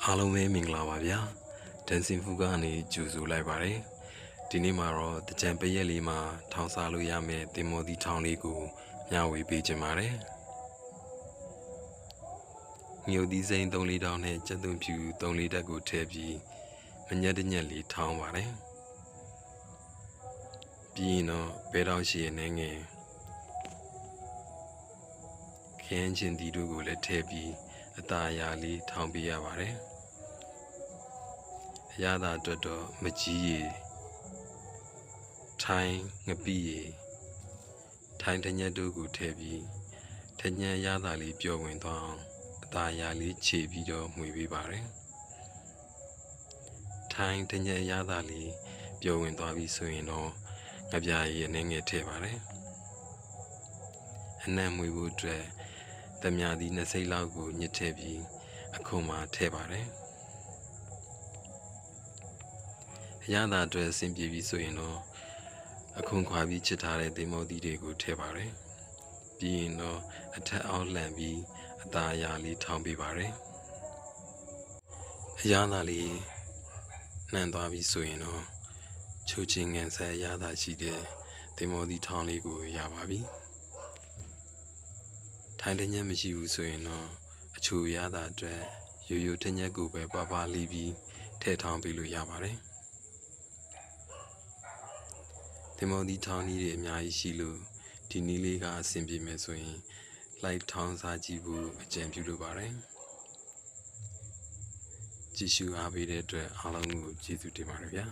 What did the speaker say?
အားလုံးပဲမင်္ဂလာပါဗျာဒန်စင်ဖူကနေကြိုဆိုလိုက်ပါတယ်ဒီနေ့မှာတော့တကြံပရက်လေးမှာထောင်စားလို့ရမယ်တင်မော်ဒီထောင်လေးကိုမျှဝေပေးခြင်းပါတယ်မြုပ်သီးစိမ်း3-4တောင်းနဲ့ကြက်သွန်ဖြူ3-4တက်ကိုထည့်ပြီးမညက်တညက်လေးထောင်းပါတယ်ပြီးရင်တော့ဘဲတောင်ရှိရနေငယ်ခင်းချင်းဒီတို့ကိုလည်းထည့်ပြီးအသာအရာလေးထောင်းပေးရပါတယ်အရသာအတွက်တော့မကြီးရည်ထိုင်းငပိရည်ထိုင်းတညက်တို့ကိုထည့်ပြီးတညက်ရသာလေးပျော်ဝင်သွားအောင်အသာအရာလေးခြေပြီးတော့မှွေပေးပါတယ်ထိုင်းတညက်ရသာလေးပျော်ဝင်သွားပြီဆိုရင်တော့ငပြာရည်နဲ့ငယ်ထည့်ပါတယ်အနံ့မှွေဖို့အတွက်တမြာသည်2စိတ်လောက်ကိုညှစ်ထည့်ပြီးအခုမှထည့်ပါတယ်အရသာအတွက်အဆင်ပြေပြီဆိုရင်တော့အခုခွာပြီးချစ်ထားတဲ့သင်္ဘောသီးတွေကိုထည့်ပါတယ်ပြီးရင်တော့အထက်အောက်လှန်ပြီးအသာအရာလေးထောင်းပေးပါတယ်အရသာလေးနှံသွားပြီဆိုရင်တော့ချိုးချင်းငန်ဆက်အရသာရှိတဲ့သင်္ဘောသီးထောင်းလေးကိုရပါပြီထိုင်တညက်မရှိဘူးဆိုရင်တော့အချိုရသာအတွက်ရိုးရိုးတညက်ကိုပဲပါလေးပြီးထည့်ထောင်းပေးလို့ရပါတယ်သင်္ဘောသီးထောင်းနည်းတွေအများကြီးရှိလို့ဒီနည်းလေးကအဆင်ပြေမယ်ဆိုရင်လိုက်ထောင်းစားကြည့်ဖို့အကြံပြုလိုပါတယ်ကြည့်ရှုအားပေးတဲ့အတွက်အားလုံးကိုကျေးဇူးတင်ပါတယ်ဗျာ